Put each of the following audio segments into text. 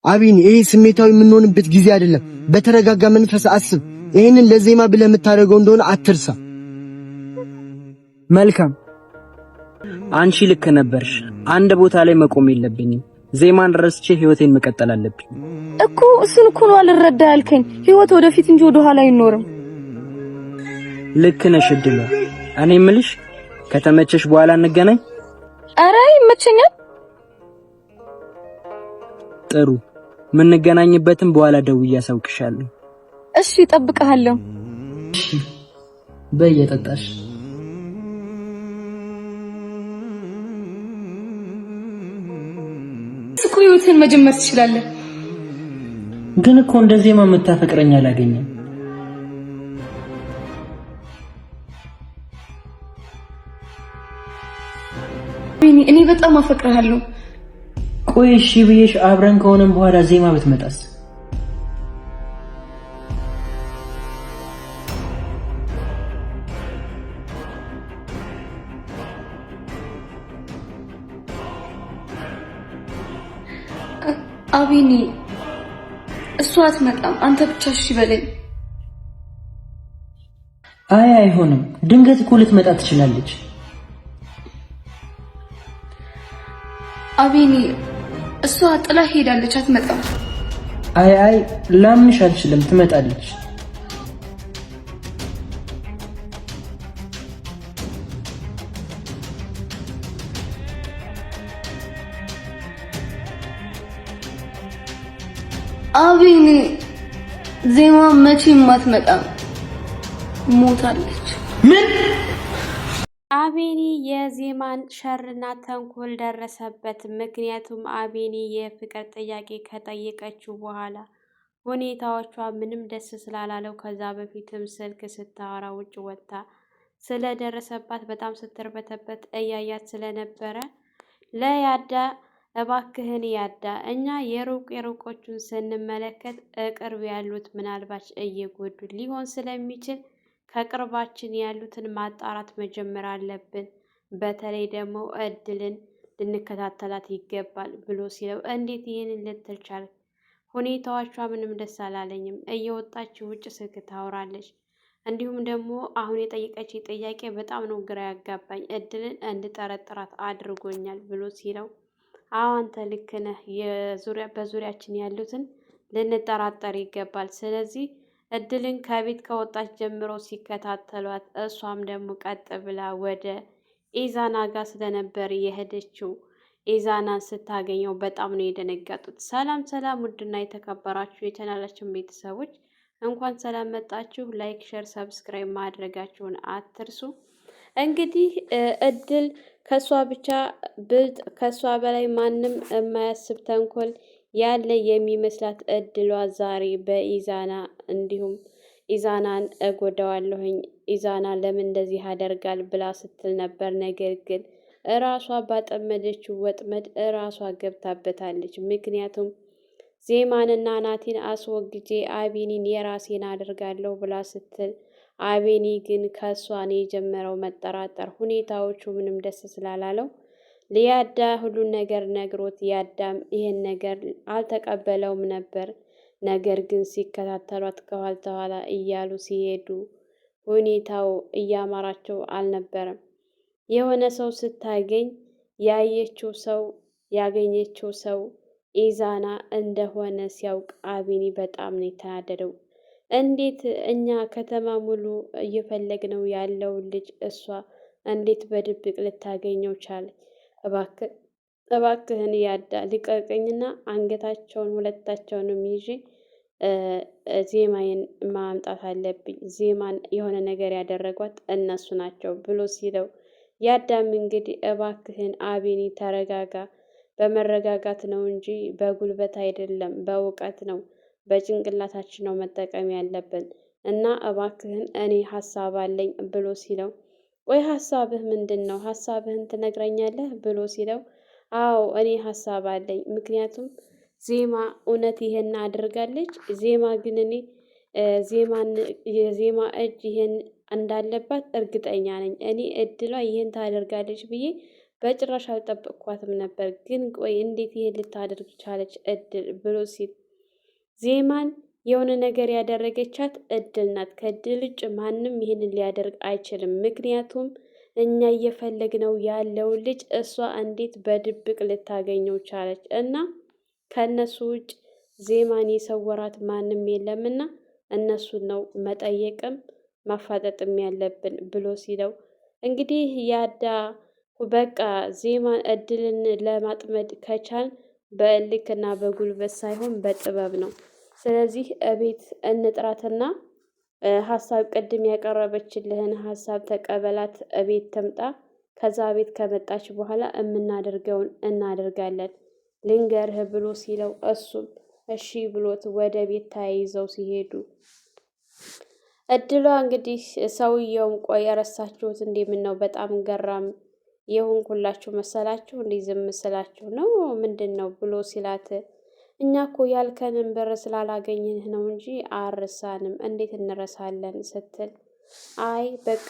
አቢን ይሄ ስሜታዊ የምንሆንበት ጊዜ አይደለም። በተረጋጋ መንፈስ አስብ። ይሄንን ለዜማ ብለህ የምታደርገው እንደሆነ አትርሳ። መልካም፣ አንቺ ልክ ነበርሽ። አንድ ቦታ ላይ መቆም የለብኝም። ዜማን ረስቼ ህይወቴን መቀጠል አለብኝ እኮ። እሱን እኮ ነው አልረዳ ያልከኝ። ህይወት ወደፊት እንጂ ወደ ኋላ አይኖርም። ልክ ነሽ እድሏ። እኔ የምልሽ ከተመቸሽ በኋላ እንገናኝ። አረ ይመቸኛል። ጥሩ፣ የምንገናኝበትም በኋላ ደውዬ አሳውቅሻለሁ። እሺ፣ እጠብቅሃለሁ። እሺ፣ በይ እየጠጣሽ እኮ ህይወትን መጀመር ትችላለህ። ግን እኮ እንደዚህ የምታፈቅረኝ አላገኘም። እኔ በጣም አፈቅርሃለሁ። ቆይ እሺ ብዬሽ አብረን ከሆነም በኋላ ዜማ ብትመጣስ? አቢኒ እሷ አትመጣም። አንተ ብቻ እሺ በለኝ። አይ አይሆንም። ድንገት እኮ ልትመጣ ትችላለች። አቢኒ እሷ ጥላ ሄዳለች፣ አትመጣም። አይ ላምንሽ አልችልም። ትመጣለች። አቢኒ ዜማ መቼም አትመጣም፣ ሞታለች። ምን? አቤኒ የዜማን ሸርና ተንኮል ደረሰበት። ምክንያቱም አቤኒ የፍቅር ጥያቄ ከጠየቀችው በኋላ ሁኔታዎቿ ምንም ደስ ስላላለው ከዛ በፊትም ስልክ ስታወራ ውጭ ወጥታ ስለደረሰባት በጣም ስትርበተበት እያያት ስለነበረ ለያዳ እባክህን ያዳ፣ እኛ የሩቆቹን ስንመለከት ቅርብ ያሉት ምናልባት እየጎዱ ሊሆን ስለሚችል ከቅርባችን ያሉትን ማጣራት መጀመር አለብን። በተለይ ደግሞ እድልን ልንከታተላት ይገባል ብሎ ሲለው እንዴት ይህንን ልትል ቻልክ? ሁኔታዎቿ ምንም ደስ አላለኝም። እየወጣች ውጭ ስልክ ታወራለች። እንዲሁም ደግሞ አሁን የጠየቀች ጥያቄ በጣም ነው ግራ ያጋባኝ፣ እድልን እንድጠረጥራት አድርጎኛል ብሎ ሲለው አዎ አንተ ልክ ነህ፣ በዙሪያችን ያሉትን ልንጠራጠር ይገባል። ስለዚህ እድልን ከቤት ከወጣች ጀምሮ ሲከታተሏት፣ እሷም ደግሞ ቀጥ ብላ ወደ ኢዛና ጋር ስለነበር የሄደችው ኢዛናን ስታገኘው በጣም ነው የደነገጡት። ሰላም ሰላም! ውድና የተከበራችሁ የቻናላችን ቤተሰቦች እንኳን ሰላም መጣችሁ። ላይክ፣ ሼር፣ ሰብስክራይብ ማድረጋችሁን አትርሱ። እንግዲህ እድል ከሷ ብቻ ብልጥ፣ ከሷ በላይ ማንም የማያስብ ተንኮል ያለ የሚመስላት እድሏ ዛሬ በኢዛና እንዲሁም ኢዛናን እጎዳዋለሁኝ፣ ኢዛና ለምን እንደዚህ ያደርጋል ብላ ስትል ነበር። ነገር ግን እራሷ ባጠመደችው ወጥመድ እራሷ ገብታበታለች። ምክንያቱም ዜማንና ናቲን አስወግጄ አቤኒን የራሴን አደርጋለሁ ብላ ስትል አቤኒ ግን ከሷን የጀመረው መጠራጠር ሁኔታዎቹ ምንም ደስ ስላላለው ሊያዳ ሁሉን ነገር ነግሮት ያዳም ይሄን ነገር አልተቀበለውም ነበር። ነገር ግን ሲከታተሏት ከኋላ እያሉ ሲሄዱ ሁኔታው እያማራቸው አልነበረም። የሆነ ሰው ስታገኝ ያየችው ሰው ያገኘችው ሰው ኢዛና እንደሆነ ሲያውቅ አቤኒ በጣም ነው የተናደደው። እንዴት እኛ ከተማ ሙሉ እየፈለግነው ያለውን ልጅ እሷ እንዴት በድብቅ ልታገኘው ቻለ? እባክህን ያዳ ሊቀቀኝና አንገታቸውን ሁለታቸውንም ይዤ ዜማዬን ማምጣት አለብኝ። ዜማን የሆነ ነገር ያደረጓት እነሱ ናቸው ብሎ ሲለው ያዳም እንግዲህ እባክህን አቤኒ ተረጋጋ፣ በመረጋጋት ነው እንጂ በጉልበት አይደለም፣ በእውቀት ነው፣ በጭንቅላታችን ነው መጠቀም ያለብን እና እባክህን እኔ ሀሳብ አለኝ ብሎ ሲለው ቆይ ሀሳብህ ምንድን ነው? ሀሳብህን ትነግረኛለህ ብሎ ሲለው አዎ እኔ ሀሳብ አለኝ። ምክንያቱም ዜማ እውነት ይሄን አድርጋለች። ዜማ ግን እኔ የዜማ እጅ ይሄን እንዳለባት እርግጠኛ ነኝ። እኔ እድሏ ይሄን ታደርጋለች ብዬ በጭራሽ አልጠበቅኳትም ነበር። ግን ቆይ እንዴት ይሄን ልታደርግ ቻለች እድል ብሎ ሲል ዜማን የሆነ ነገር ያደረገቻት እድል ናት። ከእድል ውጭ ማንም ይህንን ሊያደርግ አይችልም። ምክንያቱም እኛ እየፈለግነው ያለውን ልጅ እሷ እንዴት በድብቅ ልታገኘው ቻለች? እና ከእነሱ ውጭ ዜማን የሰወራት ማንም የለምና እነሱን ነው መጠየቅም ማፋጠጥም ያለብን ብሎ ሲለው እንግዲህ ያዳ በቃ ዜማን እድልን ለማጥመድ ከቻል በእልክና በጉልበት ሳይሆን በጥበብ ነው። ስለዚህ እቤት እንጥራትና ሀሳብ ቅድም ያቀረበችልህን ሀሳብ ተቀበላት፣ እቤት ትምጣ። ከዛ ቤት ከመጣች በኋላ የምናደርገውን እናደርጋለን ልንገርህ ብሎ ሲለው እሱም እሺ ብሎት ወደ ቤት ተያይዘው ሲሄዱ እድሏ እንግዲህ ሰውየውም ቆይ ረሳችሁት እንዴ? ምን ነው በጣም ገራም የሆንኩላችሁ መሰላችሁ እንዴ? ዝም ስላችሁ ነው ምንድን ነው ብሎ ሲላት እኛ እኮ ያልከንን ብር ስላላገኘንህ ነው እንጂ አርሳንም እንዴት እንረሳለን ስትል አይ በቃ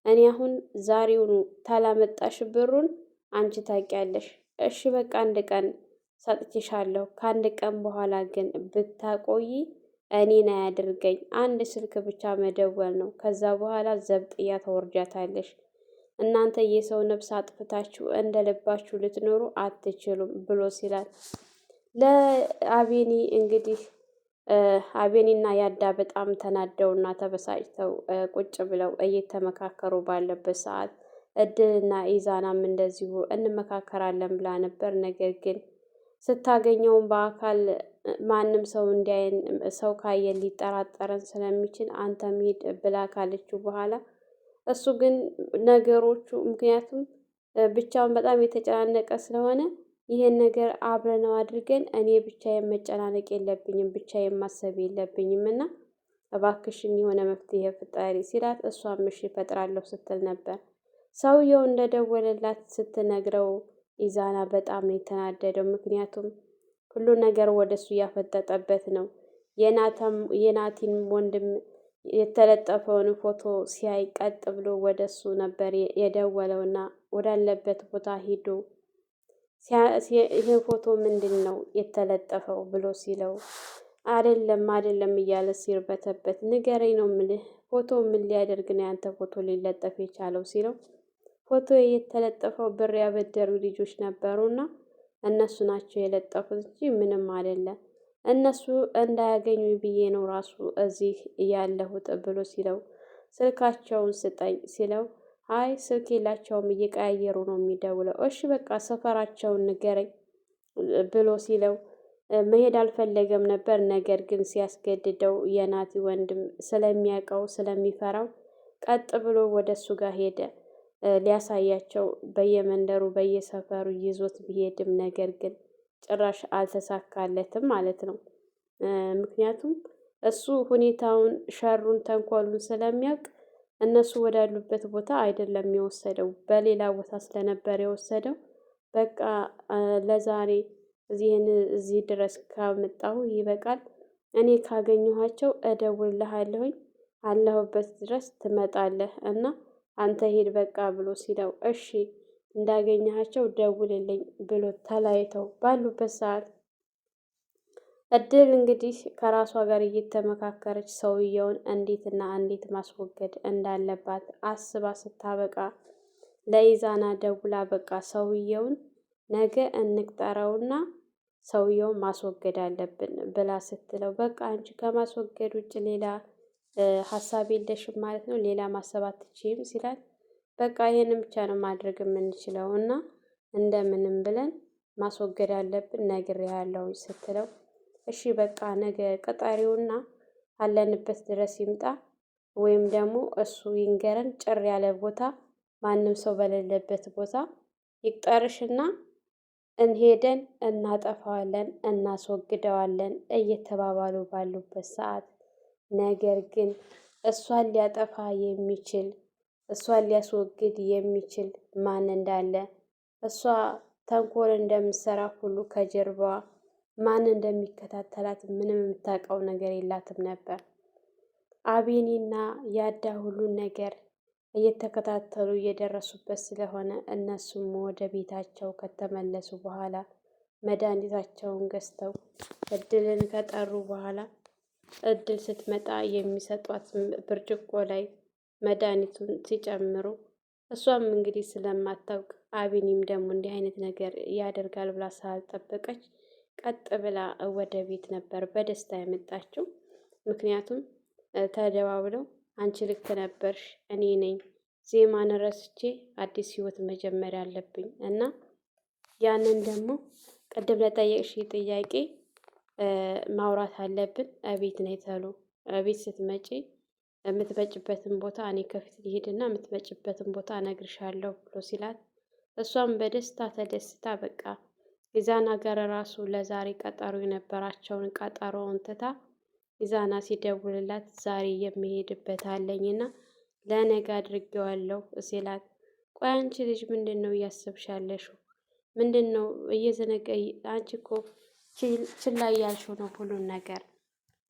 እኔ አሁን ዛሬውኑ ታላመጣሽ ብሩን አንቺ ታውቂያለሽ። እሺ በቃ አንድ ቀን ሰጥቼሻለሁ። ከአንድ ቀን በኋላ ግን ብታቆይ እኔን አያድርገኝ። አንድ ስልክ ብቻ መደወል ነው። ከዛ በኋላ ዘብጥያ ተወርጃታለሽ። እናንተ የሰው ነፍስ አጥፍታችሁ እንደ ልባችሁ ልትኖሩ አትችሉም ብሎ ሲላል ለአቤኒ እንግዲህ አቤኒና ያዳ በጣም ተናደውና ተበሳጭተው ቁጭ ብለው እየተመካከሩ ባለበት ሰዓት እድልና ኢዛናም እንደዚሁ እንመካከራለን ብላ ነበር። ነገር ግን ስታገኘውም በአካል ማንም ሰው እንዲያየን ሰው ካየን ሊጠራጠረን ስለሚችል አንተ ሂድ ብላ ካለችው በኋላ እሱ ግን ነገሮቹ ምክንያቱም ብቻውን በጣም የተጨናነቀ ስለሆነ ይሄን ነገር አብረነው አድርገን እኔ ብቻዬን መጨናነቅ የለብኝም፣ ብቻዬን ማሰብ የለብኝም እና እባክሽን የሆነ መፍትሄ ፍጠሪ ሲላት እሷም እሺ እፈጥራለሁ ስትል ነበር። ሰውየው እንደደወለላት ስትነግረው ኢዛና በጣም ነው የተናደደው። ምክንያቱም ሁሉ ነገር ወደሱ እያፈጠጠበት ነው። የናቲን ወንድም የተለጠፈውን ፎቶ ሲያይ ቀጥ ብሎ ወደሱ ነበር የደወለውና ወዳለበት ቦታ ሂዶ ይህ ፎቶ ምንድን ነው የተለጠፈው ብሎ ሲለው አይደለም እያለ ሲርበተበት ንገረኝ ነው ምልህ ፎቶ ምን ሊያደርግ ነው ያንተ ፎቶ ሊለጠፍ የቻለው ሲለው ፎቶ የተለጠፈው ብር ያበደሩ ልጆች ነበሩና እነሱ ናቸው የለጠፉት እንጂ ምንም አይደለም። እነሱ እንዳያገኙ ብዬ ነው ራሱ እዚህ ያለሁት ብሎ ሲለው ስልካቸውን ስጠኝ ሲለው አይ ስልክ የላቸውም እየቀያየሩ ነው የሚደውለው። እሺ በቃ ሰፈራቸውን ንገረኝ ብሎ ሲለው መሄድ አልፈለገም ነበር። ነገር ግን ሲያስገድደው የናቲ ወንድም ስለሚያውቀው ስለሚፈራው ቀጥ ብሎ ወደ እሱ ጋር ሄደ። ሊያሳያቸው በየመንደሩ በየሰፈሩ ይዞት ቢሄድም ነገር ግን ጭራሽ አልተሳካለትም ማለት ነው። ምክንያቱም እሱ ሁኔታውን ሸሩን ተንኮሉን ስለሚያውቅ እነሱ ወዳሉበት ቦታ አይደለም የወሰደው፣ በሌላ ቦታ ስለነበር የወሰደው። በቃ ለዛሬ እዚህ ድረስ ካመጣሁ ይበቃል። እኔ ካገኘኋቸው እደውልልሃለሁኝ፣ አለሁበት ድረስ ትመጣለህ እና አንተ ሄድ በቃ ብሎ ሲለው እሺ እንዳገኘሃቸው ደውልልኝ ብሎ ተለያይተው ባሉበት ሰዓት እድል እንግዲህ ከራሷ ጋር እየተመካከረች ሰውየውን እንዴት ማስወገድ እንዳለባት አስባ ስታበቃ ለኢዛና ደውላ በቃ ሰውየውን ነገ እንቅጠረውና ሰውየውን ማስወገድ አለብን ብላ ስትለው በቃ አንቺ ከማስወገድ ውጭ ሌላ ሀሳብ የለሽም ማለት ነው፣ ሌላ ማሰብ አትችይም ሲላል በቃ ይሄንን ብቻ ነው ማድረግ የምንችለው እና እንደምንም ብለን ማስወገድ አለብን ነግሬሃለሁ ስትለው እሺ በቃ ነገ ቀጣሪውና አለንበት ድረስ ይምጣ ወይም ደግሞ እሱ ይንገረን፣ ጭር ያለ ቦታ ማንም ሰው በሌለበት ቦታ ይቅጠርሽና እንሄደን እናጠፋዋለን እናስወግደዋለን እየተባባሉ ባሉበት ሰዓት ነገር ግን እሷን ሊያጠፋ የሚችል እሷን ሊያስወግድ የሚችል ማን እንዳለ እሷ ተንኮል እንደምትሰራ ሁሉ ከጀርባዋ ማን እንደሚከታተላት ምንም የምታውቀው ነገር የላትም ነበር። አቤኒና ያዳ ሁሉን ነገር እየተከታተሉ እየደረሱበት ስለሆነ እነሱም ወደ ቤታቸው ከተመለሱ በኋላ መድኃኒታቸውን ገዝተው እድልን ከጠሩ በኋላ እድል ስትመጣ የሚሰጧት ብርጭቆ ላይ መድኃኒቱን ሲጨምሩ እሷም እንግዲህ ስለማታውቅ አቢኒም ደግሞ እንዲህ አይነት ነገር ያደርጋል ብላ ስላልጠበቀች ቀጥ ብላ ወደ ቤት ነበር በደስታ የመጣችው። ምክንያቱም ተደባብለው አንቺ ልክ ነበርሽ፣ እኔ ነኝ ዜማን ረስቼ አዲስ ህይወት መጀመር ያለብኝ እና ያንን ደግሞ ቅድም ለጠየቅሽ ጥያቄ ማውራት አለብን። እቤት ነይ ተሎ እቤት ስትመጪ የምትመጭበትን ቦታ እኔ ከፊት ሊሄድና የምትመጭበትን ቦታ እነግርሻለሁ ብሎ ሲላት እሷም በደስታ ተደስታ በቃ ኢዛና ጋር ራሱ ለዛሬ ቀጠሮ የነበራቸውን ቀጠሮውን ትታ ኢዛና ሲደውልላት ዛሬ የሚሄድበት አለኝና ለነገ አድርጌዋለሁ ሲላት፣ ቆይ አንቺ ልጅ ምንድን ነው እያሰብሻለሽው? ምንድን ነው እየዘነገይ? አንቺ እኮ ችላ እያልሽው ነው ሁሉን ነገር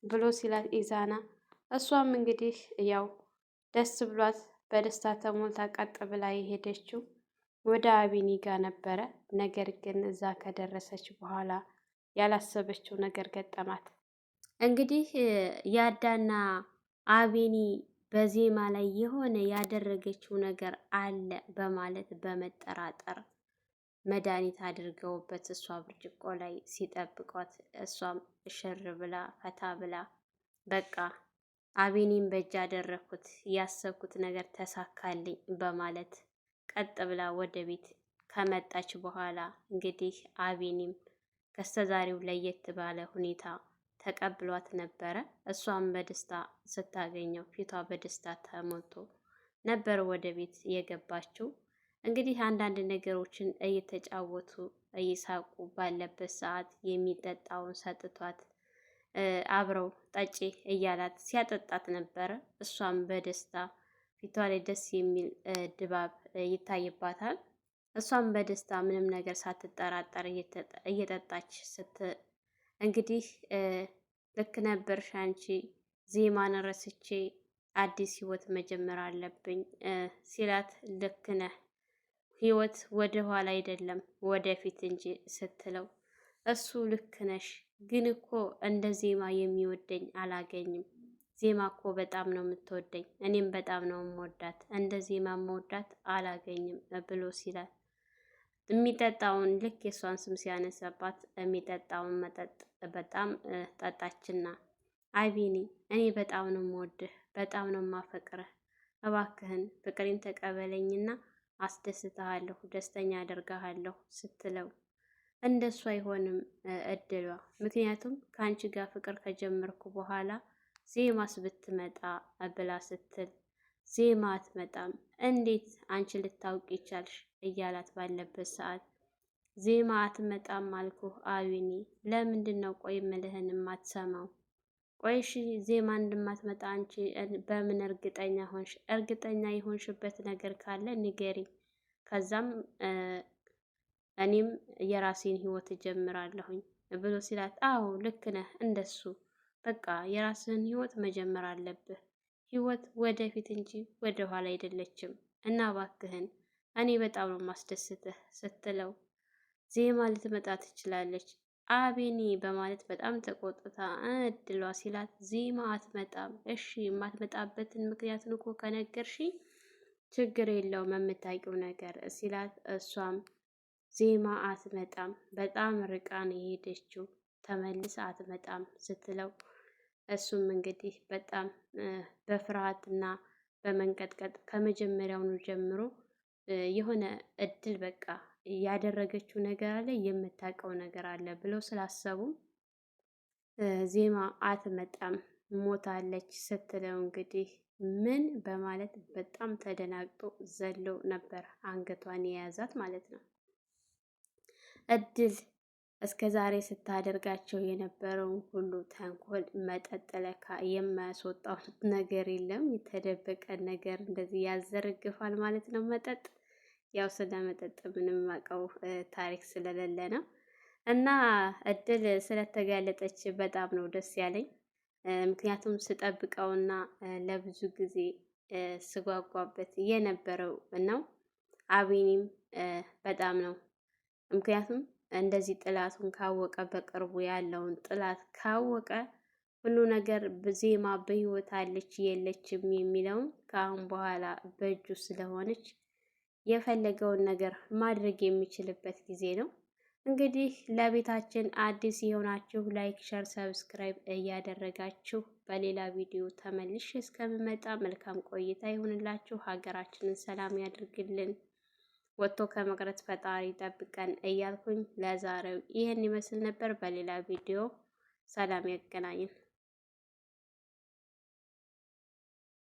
ብሎ ሲላት ኢዛና እሷም እንግዲህ ያው ደስ ብሏት በደስታ ተሞልታ ቀጥ ብላ የሄደችው ወደ አቢኒ ጋር ነበረ። ነገር ግን እዛ ከደረሰች በኋላ ያላሰበችው ነገር ገጠማት። እንግዲህ ያዳና አቢኒ በዜማ ላይ የሆነ ያደረገችው ነገር አለ በማለት በመጠራጠር መድኃኒት አድርገውበት እሷ ብርጭቆ ላይ ሲጠብቋት እሷም እሽር ብላ ፈታ ብላ በቃ አቢኒን በእጅ አደረኩት ያሰብኩት ነገር ተሳካልኝ በማለት ቀጥ ብላ ወደ ቤት ከመጣች በኋላ እንግዲህ አቢኒም ከስተዛሬው ለየት ባለ ሁኔታ ተቀብሏት ነበረ። እሷም በደስታ ስታገኘው ፊቷ በደስታ ተሞልቶ ነበር ወደ ቤት የገባችው። እንግዲህ አንዳንድ ነገሮችን እየተጫወቱ እየሳቁ ባለበት ሰዓት የሚጠጣውን ሰጥቷት አብረው ጠጪ እያላት ሲያጠጣት ነበረ። እሷም በደስታ ፊቷ ላይ ደስ የሚል ድባብ ይታይባታል። እሷም በደስታ ምንም ነገር ሳትጠራጠር እየጠጣች እንግዲህ ልክ ነበርሽ አንቺ ዜማን ረስቼ አዲስ ህይወት መጀመር አለብኝ ሲላት፣ ልክ ነህ ህይወት ወደ ኋላ አይደለም ወደፊት እንጂ ስትለው፣ እሱ ልክ ነሽ፣ ግን እኮ እንደ ዜማ የሚወደኝ አላገኝም። ዜማ እኮ በጣም ነው የምትወደኝ፣ እኔም በጣም ነው የምወዳት፣ እንደ ዜማ መወዳት አላገኝም ብሎ ሲላት፣ የሚጠጣውን ልክ የሷን ስም ሲያነሳባት የሚጠጣውን መጠጥ በጣም ጠጣችና፣ አቢኒ እኔ በጣም ነው የምወድህ፣ በጣም ነው የማፈቅርህ፣ እባክህን ፍቅሬን ተቀበለኝና አስደስተሃለሁ፣ ደስተኛ አደርግሃለሁ ስትለው፣ እንደሱ አይሆንም እድሏ፣ ምክንያቱም ከአንቺ ጋር ፍቅር ከጀመርኩ በኋላ ዜማስ ብትመጣ ብላ ስትል፣ ዜማ አትመጣም፣ እንዴት አንቺ ልታውቂ ይቻልሽ እያላት ባለበት ሰዓት፣ ዜማ አትመጣም አልኩህ አቢኒ፣ ለምንድን ነው ቆይ ምልህን የማትሰማው? ቆይሽ ዜማ እንደማትመጣ አንቺ በምን እርግጠኛ ሆንሽ? እርግጠኛ የሆንሽበት ነገር ካለ ንገሪ፣ ከዛም እኔም የራሴን ህይወት እጀምራለሁኝ ብሎ ሲላት፣ አዎ ልክ ነህ፣ እንደሱ በቃ የራስህን ህይወት መጀመር አለብህ። ህይወት ወደፊት እንጂ ወደ ኋላ አይደለችም እና እባክህን እኔ በጣም ነው ማስደስትህ ስትለው፣ ዜማ ልትመጣ ትችላለች አቢኒ በማለት በጣም ተቆጥታ እድሏ ሲላት፣ ዜማ አትመጣም። እሺ የማትመጣበትን ምክንያቱን እኮ ከነገርሽኝ ችግር የለውም የምታውቂው ነገር ሲላት፣ እሷም ዜማ አትመጣም፣ በጣም ርቃ ነው የሄደችው፣ ተመልሳ አትመጣም ስትለው፣ እሱም እንግዲህ በጣም በፍርሃትና በመንቀጥቀጥ ከመጀመሪያውኑ ጀምሮ የሆነ እድል በቃ ያደረገችው ነገር አለ የምታውቀው ነገር አለ ብለው ስላሰቡ ዜማ አትመጣም ሞታለች ስትለው እንግዲህ ምን በማለት በጣም ተደናግጦ ዘሎ ነበር አንገቷን የያዛት ማለት ነው። እድል እስከ ዛሬ ስታደርጋቸው የነበረውን ሁሉ ተንኮል መጠጥ ለካ የማያስወጣው ነገር የለም። የተደበቀ ነገር እንደዚህ ያዘረግፋል ማለት ነው መጠጥ። ያው ስለ መጠጥ ምንም ማቀው ታሪክ ስለሌለ ነው። እና እድል ስለተጋለጠች በጣም ነው ደስ ያለኝ። ምክንያቱም ስጠብቀውና ለብዙ ጊዜ ስጓጓበት የነበረው ነው። አቤኒም በጣም ነው። ምክንያቱም እንደዚህ ጥላቱን ካወቀ በቅርቡ ያለውን ጥላት ካወቀ ሁሉ ነገር ዜማ በህይወት አለች የለችም የሚለውን ከአሁን በኋላ በእጁ ስለሆነች የፈለገውን ነገር ማድረግ የሚችልበት ጊዜ ነው። እንግዲህ ለቤታችን አዲስ የሆናችሁ ላይክ፣ ሸር፣ ሰብስክራይብ እያደረጋችሁ በሌላ ቪዲዮ ተመልሼ እስከምመጣ መልካም ቆይታ ይሁንላችሁ። ሀገራችንን ሰላም ያድርግልን። ወጥቶ ከመቅረት ፈጣሪ ጠብቀን እያልኩኝ ለዛሬው ይህን ይመስል ነበር። በሌላ ቪዲዮ ሰላም ያገናኘን።